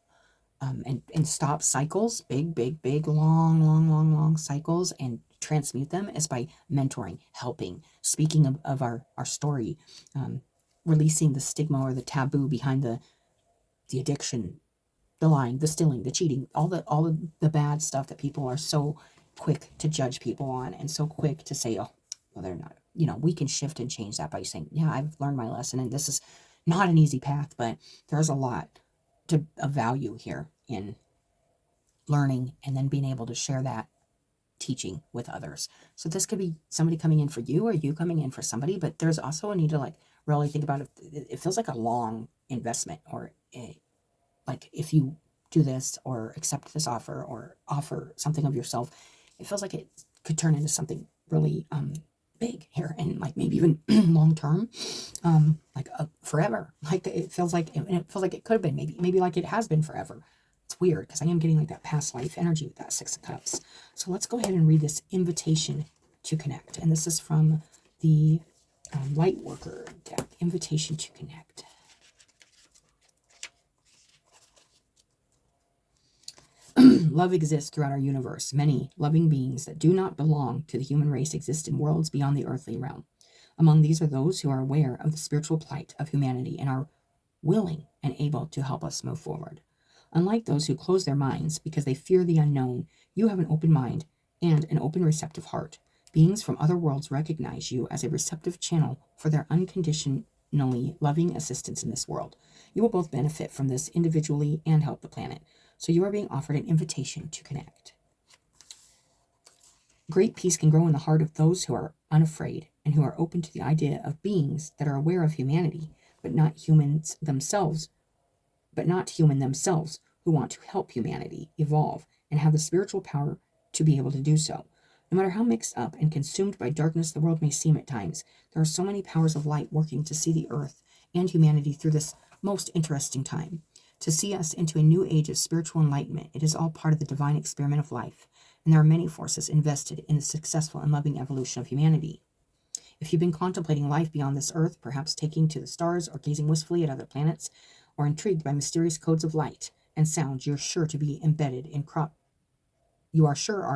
and stop cycles, big, long cycles, and transmute them, is by mentoring, helping, speaking of our story, releasing the stigma or the taboo behind the addiction, the lying, the stealing, the cheating, all the bad stuff that people are so quick to judge people on, and so quick to say, oh, well, they're not. We can shift and change that by saying, yeah, I've learned my lesson, and this is not an easy path, but there's a lot of value here in learning and then being able to share that teaching with others. So this could be somebody coming in for you, or you coming in for somebody, but there's also a need to like really think about it. It feels like a long investment, or like if you do this or accept this offer or offer something of yourself, it feels like it could turn into something really big here, and like maybe even long term, like forever. Like it feels like, and it feels like it could have been maybe like it has been forever. It's weird because I am getting like that past life energy with that Six of Cups. So let's go ahead and read this invitation to connect, and this is from the Light Worker deck. Invitation to connect. Love exists throughout our universe. Many loving beings that do not belong to the human race exist in worlds beyond the earthly realm. Among these are those who are aware of the spiritual plight of humanity and are willing and able to help us move forward. Unlike those who close their minds because they fear the unknown, you have an open mind and an open, receptive heart. Beings from other worlds recognize you as a receptive channel for their unconditionally loving assistance in this world. You will both benefit from this individually and help the planet. So you are being offered an invitation to connect. Great peace can grow in the heart of those who are unafraid and who are open to the idea of beings that are aware of humanity, but not human themselves, who want to help humanity evolve and have the spiritual power to be able to do so. No matter how mixed up and consumed by darkness the world may seem at times, there are so many powers of light working to see the earth and humanity through this most interesting time. to see us into a new age of spiritual enlightenment. It is all part of the divine experiment of life, and there are many forces invested in the successful and loving evolution of humanity. If you've been contemplating life beyond this earth, perhaps taking to the stars or gazing wistfully at other planets, or intrigued by mysterious codes of light and sound, you are sure are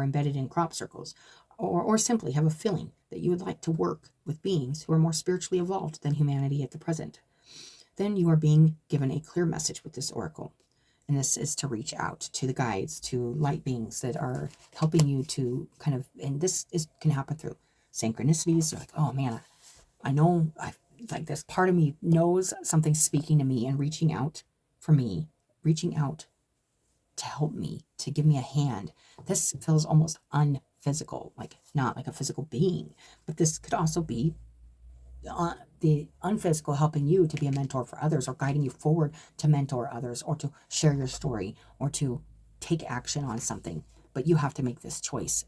embedded in crop circles, or simply have a feeling that you would like to work with beings who are more spiritually evolved than humanity at the present, then you are being given a clear message with this oracle. And this is to reach out to the guides, to light beings that are helping you to kind of, and can happen through synchronicities. You're like, oh man, I know, like this part of me knows something's speaking to me and reaching out for me, reaching out to help me, to give me a hand. This feels almost unphysical, like not like a physical being, but this could also be the unphysical helping you to be a mentor for others, or guiding you forward to mentor others, or to share your story, or to take action on something. But you have to make this choice.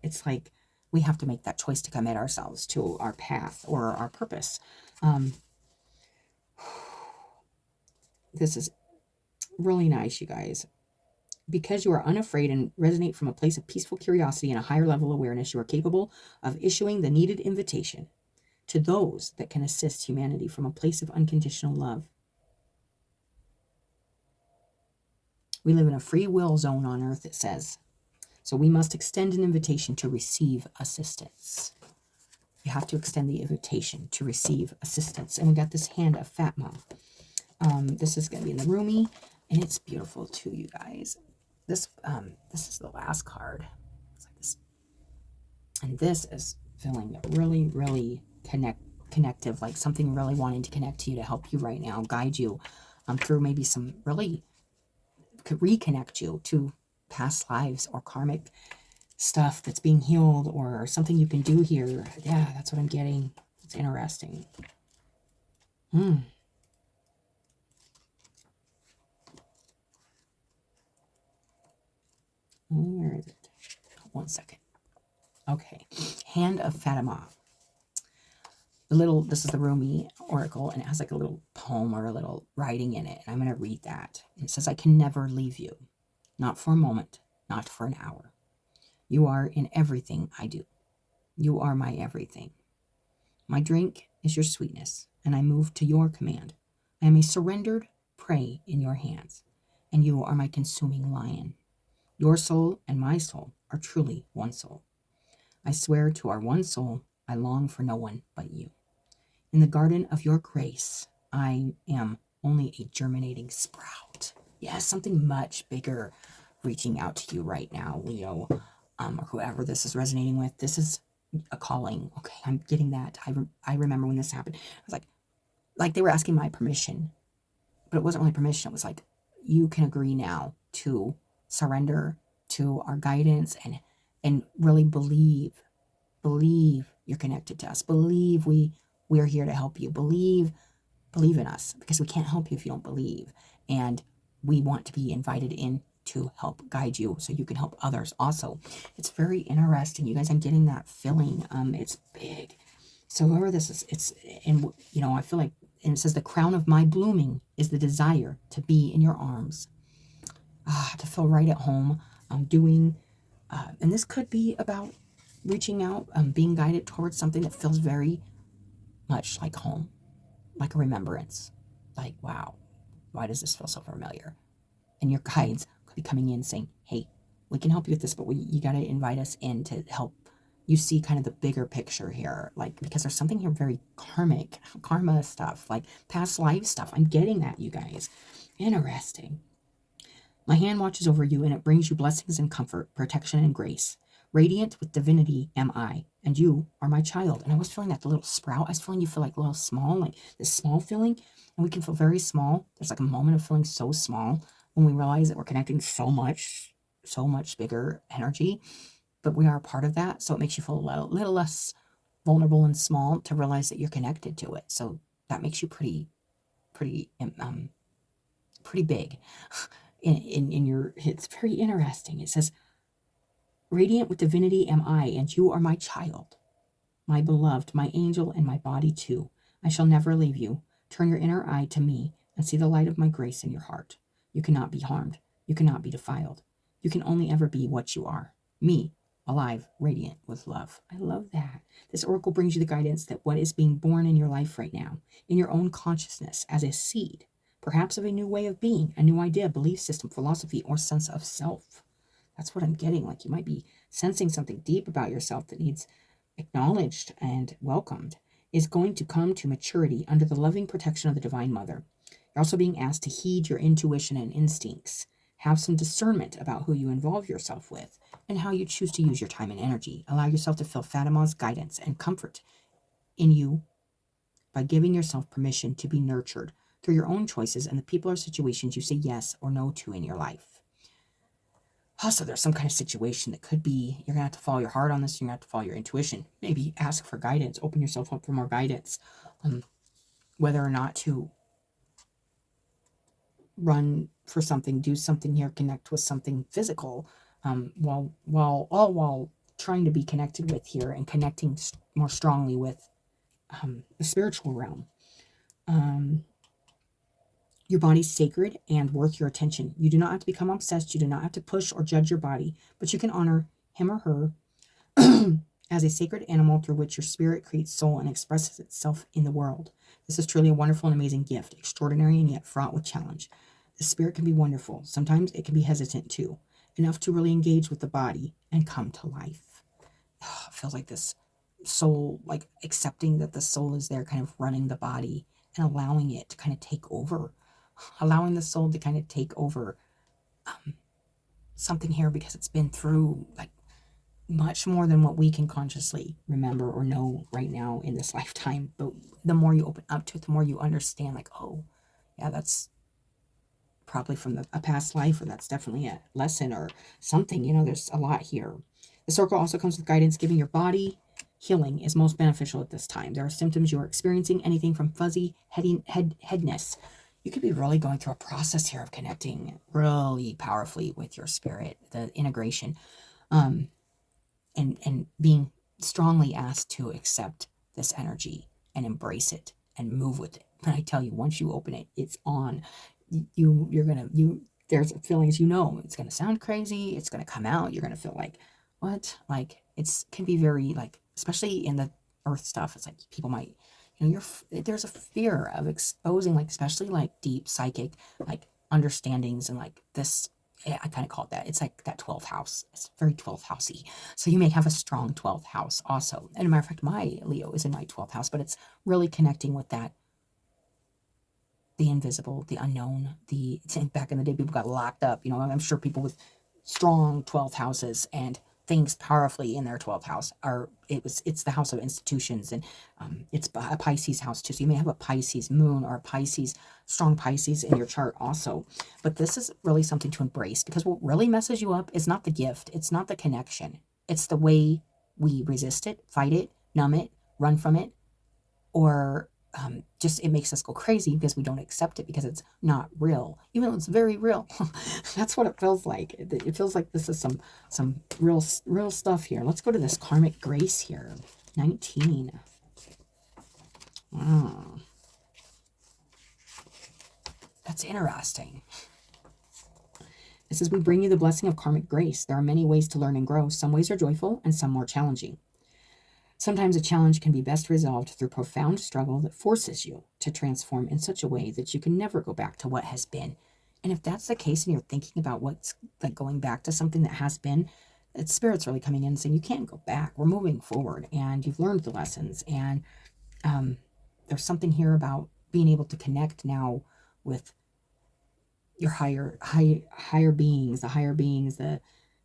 It's like we have to make that choice to commit ourselves to our path or our purpose. This is really nice, you guys. Because you are unafraid and resonate from a place of peaceful curiosity and a higher level awareness, you are capable of issuing the needed invitation to those that can assist humanity from a place of unconditional love. We live in a free will zone on Earth, it says. So we must extend an invitation to receive assistance. You have to extend the invitation to receive assistance. And we got this hand of Fatma. This is going to be in the Rumi, and it's beautiful too, you guys. This is the last card. It's like this. And this is feeling really, really connective, like something really wanting to connect to you, to help you right now, guide you through maybe some really could reconnect you to past lives or karmic stuff that's being healed, or something you can do here. Yeah, that's what I'm getting. It's interesting. Where is it? 1 second. Okay. Hand of Fatima. This is the Rumi oracle, and it has like a little poem or a little writing in it. And I'm going to read that. And it says, I can never leave you. Not for a moment. Not for an hour. You are in everything I do. You are my everything. My drink is your sweetness, and I move to your command. I am a surrendered prey in your hands, and you are my consuming lion. Your soul and my soul are truly one soul. I swear to our one soul, I long for no one but you. In the garden of your grace, I am only a germinating sprout. Yes, something much bigger reaching out to you right now, Leo, or whoever this is resonating with. This is a calling. Okay, I'm getting that. I remember when this happened. I was like they were asking my permission, but it wasn't really permission. It was like, you can agree now to surrender to our guidance and really believe you're connected to us. Believe we are here to help you. Believe in us, because we can't help you if you don't believe. And we want to be invited in to help guide you so you can help others also. It's very interesting, you guys. I'm getting that feeling. It's big. So whoever this is, it's, and I feel like, and it says, the crown of my blooming is the desire to be in your arms. To feel right at home. Doing, and this could be about reaching out, being guided towards something that feels very much like home, like a remembrance. Like, wow, why does this feel so familiar? And your guides could be coming in saying, hey, we can help you with this, but you got to invite us in to help you see kind of the bigger picture here. Like, because there's something here very karma stuff, like past life stuff. I'm getting that, you guys. Interesting. My hand watches over you, and it brings you blessings and comfort, protection and grace. Radiant with divinity am I, and you are my child. And I was feeling that, the little sprout. I was feeling you feel like a little small, like this small feeling. And we can feel very small. There's like a moment of feeling so small when we realize that we're connecting so much bigger energy. But we are a part of that. So it makes you feel a little less vulnerable and small to realize that you're connected to it. So that makes you pretty big. In your, it's very interesting. It says, radiant with divinity am I, and you are my child, my beloved, my angel, and my body too. I shall never leave you. Turn your inner eye to me and see the light of my grace in your heart. You cannot be harmed. You cannot be defiled. You can only ever be what you are. Me, alive, radiant with love. I love that. This oracle brings you the guidance that what is being born in your life right now, in your own consciousness as a seed, perhaps of a new way of being, a new idea, belief system, philosophy, or sense of self. That's what I'm getting. Like you might be sensing something deep about yourself that needs acknowledged and welcomed, is going to come to maturity under the loving protection of the Divine Mother. You're also being asked to heed your intuition and instincts. Have some discernment about who you involve yourself with and how you choose to use your time and energy. Allow yourself to feel Fatima's guidance and comfort in you by giving yourself permission to be nurtured through your own choices and the people or situations you say yes or no to in your life. Also, there's some kind of situation that could be, you're going to have to follow your heart on this, you're going to have to follow your intuition. Maybe ask for guidance, open yourself up for more guidance. Whether or not to run for something, do something here, connect with something physical, while trying to be connected with here and connecting more strongly with the spiritual realm. Your body's sacred and worth your attention. You do not have to become obsessed. You do not have to push or judge your body, but you can honor him or her as a sacred animal through which your spirit creates soul and expresses itself in the world. This is truly a wonderful and amazing gift, extraordinary and yet fraught with challenge. The spirit can be wonderful. Sometimes it can be hesitant too, enough to really engage with the body and come to life. It feels like this soul, like accepting that the soul is there kind of running the body and allowing it to kind of take over. Allowing the soul to kind of take over something here because it's been through like much more than what we can consciously remember or know right now in this lifetime. But the more you open up to it, the more you understand like, oh, yeah, that's probably from a past life, or that's definitely a lesson or something. You know, there's a lot here. The circle also comes with guidance, giving your body healing is most beneficial at this time. There are symptoms you are experiencing, anything from fuzzy headness. You could be really going through a process here of connecting really powerfully with your spirit, the integration, and being strongly asked to accept this energy and embrace it and move with it. But I tell you, once you open it, it's on. There's feelings, it's going to sound crazy. It's going to come out. You're going to feel like, what? Like, can be very, like, especially in the earth stuff. It's like people might, there's a fear of exposing, like, especially like deep psychic, like understandings and like this. I kind of call it that. It's like that 12th house. It's very 12th housey. So you may have a strong 12th house also. And as a matter of fact, my Leo is in my 12th house, but it's really connecting with that, the invisible, the unknown, back in the day, people got locked up. I'm sure people with strong 12th houses and things powerfully in their 12th house it's the house of institutions, and it's a Pisces house too. So you may have a Pisces moon or a strong Pisces in your chart also. But this is really something to embrace, because what really messes you up is not the gift. It's not the connection. It's the way we resist it, fight it, numb it, run from it, or just it makes us go crazy because we don't accept it because it's not real, even though it's very real. That's what it feels like. It feels like this is some real stuff here. Let's go to this karmic grace here. 19. That's interesting. It says, we bring you the blessing of karmic grace. There are many ways to learn and grow. Some ways are joyful and some more challenging. Sometimes a challenge can be best resolved through profound struggle that forces you to transform in such a way that you can never go back to what has been. And if that's the case and you're thinking about what's like going back to something that has been, it's spirit's really coming in and saying, you can't go back. We're moving forward and you've learned the lessons. And there's something here about being able to connect now with your higher beings, the higher beings that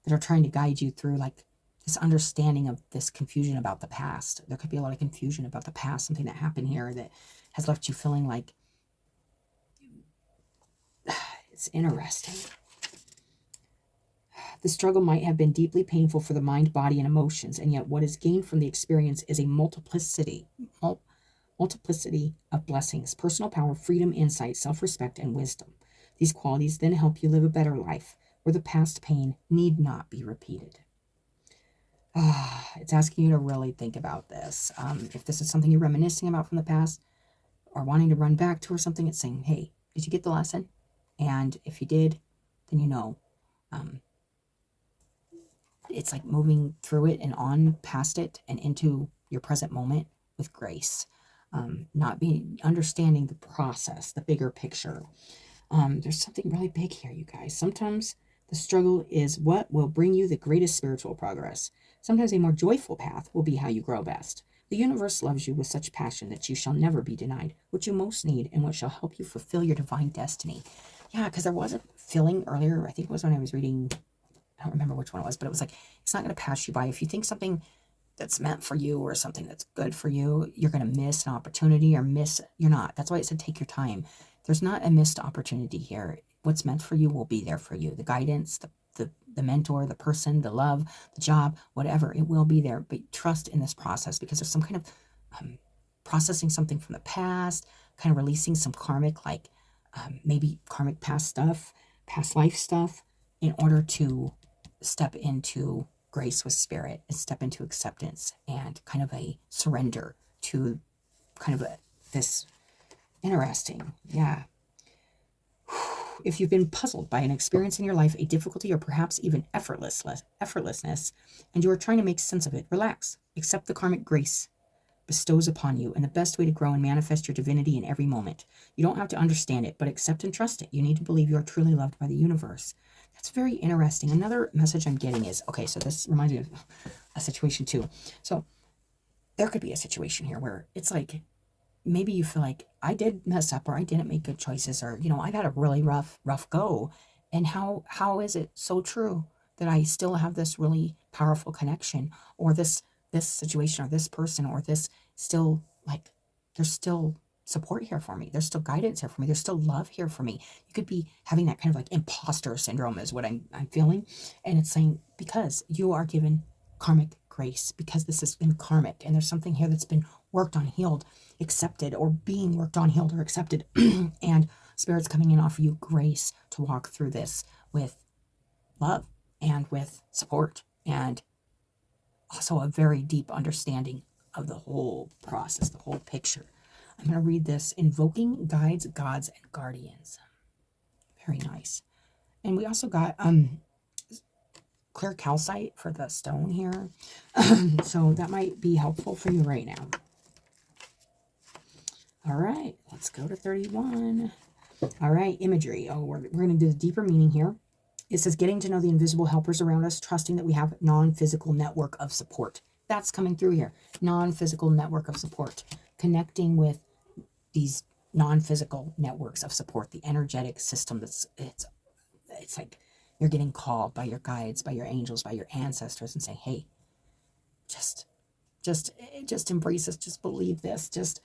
are trying to guide you through like this understanding of this confusion about the past. There could be a lot of confusion about the past, something that happened here that has left you feeling like it's interesting. The struggle might have been deeply painful for the mind, body, and emotions, and yet what is gained from the experience is a multiplicity of blessings: personal power, freedom, insight, self-respect, and wisdom. These qualities then help you live a better life where the past pain need not be repeated. It's asking you to really think about this. If this is something you're reminiscing about from the past or wanting to run back to or something, it's saying, hey, Did you get the lesson? And if you did, then you know, um, it's like moving through it and on past it and into your present moment with grace. Not being understanding the process, the bigger picture. There's something really big here, you guys. Sometimes the struggle is what will bring you the greatest spiritual progress. Sometimes a more joyful path will be how you grow best. The universe loves you with such passion that you shall never be denied what you most need and what shall help you fulfill your divine destiny. Yeah, because there was a feeling earlier, I think it was when I was reading, I don't remember which one it was, but it was like, it's not going to pass you by. If you think something that's meant for you or something that's good for you, you're going to miss an opportunity or you're not. That's why it said take your time. There's not a missed opportunity here. What's meant for you will be there for you. The guidance, the mentor, the person, the love, the job, whatever, it will be there. But trust in this process because there's some kind of processing something from the past, kind of releasing some karmic, like maybe karmic past stuff, past life stuff, in order to step into grace with spirit and step into acceptance and kind of a surrender to kind of this interesting, yeah. If you've been puzzled by an experience in your life, a difficulty, or perhaps even effortlessness, and you are trying to make sense of it, relax. Accept the karmic grace bestows upon you and the best way to grow and manifest your divinity in every moment. You don't have to understand it, but accept and trust it. You need to believe you are truly loved by the universe. That's very interesting. Another message I'm getting is, okay, so this reminds me of a situation too. So there could be a situation here where it's like, maybe you feel like I did mess up or I didn't make good choices or, I've had a really rough go. And how is it so true that I still have this really powerful connection or this situation or this person or this still, like, there's still support here for me. There's still guidance here for me. There's still love here for me. You could be having that kind of like imposter syndrome is what I'm feeling. And it's saying, because you are given karmic grace, because this has been karmic and there's something here that's been worked on, healed, accepted, or being worked on, healed, or accepted. And Spirit's coming in offer you grace to walk through this with love and with support and also a very deep understanding of the whole process, the whole picture. I'm going to read this. Invoking guides, gods, and guardians. Very nice. And we also got clear calcite for the stone here. So that might be helpful for you right now. All right, let's go to 31. All right, imagery. Oh, we're going to do the deeper meaning here. It says, getting to know the invisible helpers around us, trusting that we have non-physical network of support. That's coming through here. Non-physical network of support. Connecting with these non-physical networks of support, the energetic system it's like you're getting called by your guides, by your angels, by your ancestors and saying, hey, just embrace this, just believe this, just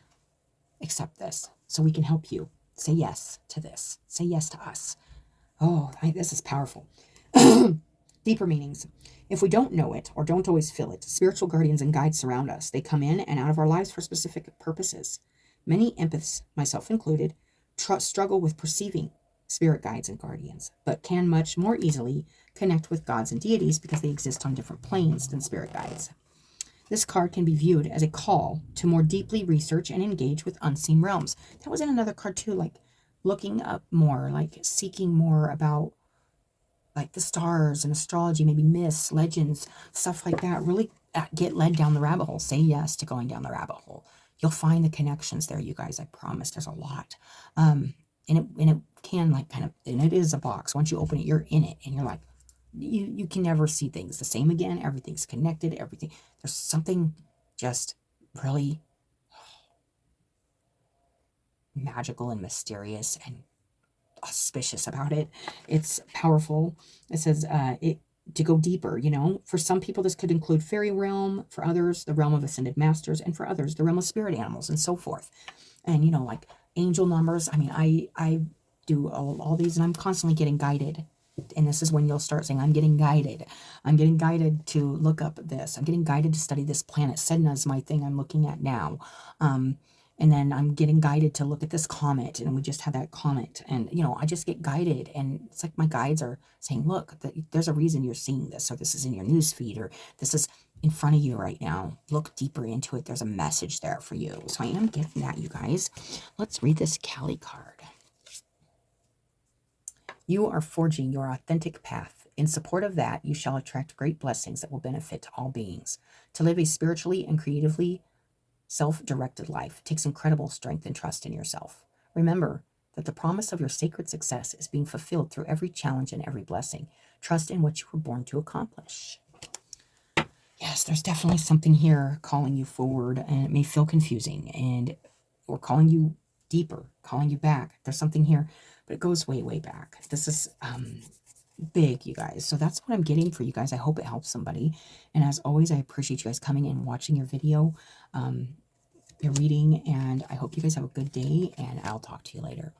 accept this so we can help you. Say yes to this. Say yes to us. Oh, this is powerful. Deeper meanings. If we don't know it or don't always feel it, spiritual guardians and guides surround us. They come in and out of our lives for specific purposes. Many empaths, myself included, struggle with perceiving spirit guides and guardians, but can much more easily connect with gods and deities because they exist on different planes than spirit guides. This card can be viewed as a call to more deeply research and engage with unseen realms. That was in another card too, like looking up more, like seeking more about like the stars and astrology, maybe myths, legends, stuff like that. Really get led down the rabbit hole. Say yes to going down the rabbit hole. You'll find the connections there, you guys. I promise. There's a lot. And it can like kind of, and it is a box. Once you open it, you're in it, and you're like, you can never see things the same again. Everything's connected. Everything. There's something just really magical and mysterious and auspicious about it. It's powerful. It says to go deeper, for some people this could include fairy realm, for others the realm of ascended masters, and for others the realm of spirit animals and so forth. And like angel numbers. I mean, I do all these, and I'm constantly getting guided. And this is when you'll start saying, I'm getting guided. I'm getting guided to look up this. I'm getting guided to study this planet. Sedna is my thing I'm looking at now. And then I'm getting guided to look at this comet, and we just had that comet, and I just get guided, and it's like my guides are saying, look, there's a reason you're seeing this, or this is in your news feed, or this is in front of you right now. Look deeper into it. There's a message there for you. So I am getting that, you guys. Let's read this Kali card. You are forging your authentic path. In support of that, you shall attract great blessings that will benefit all beings. To live a spiritually and creatively self-directed life takes incredible strength and trust in yourself. Remember that the promise of your sacred success is being fulfilled through every challenge and every blessing. Trust in what you were born to accomplish. Yes, there's definitely something here calling you forward, and it may feel confusing, and or calling you deeper, calling you back. There's something here, but it goes way, way back. This is big, you guys. So that's what I'm getting for you guys. I hope it helps somebody. And as always, I appreciate you guys coming and watching your video, your reading, and I hope you guys have a good day, and I'll talk to you later.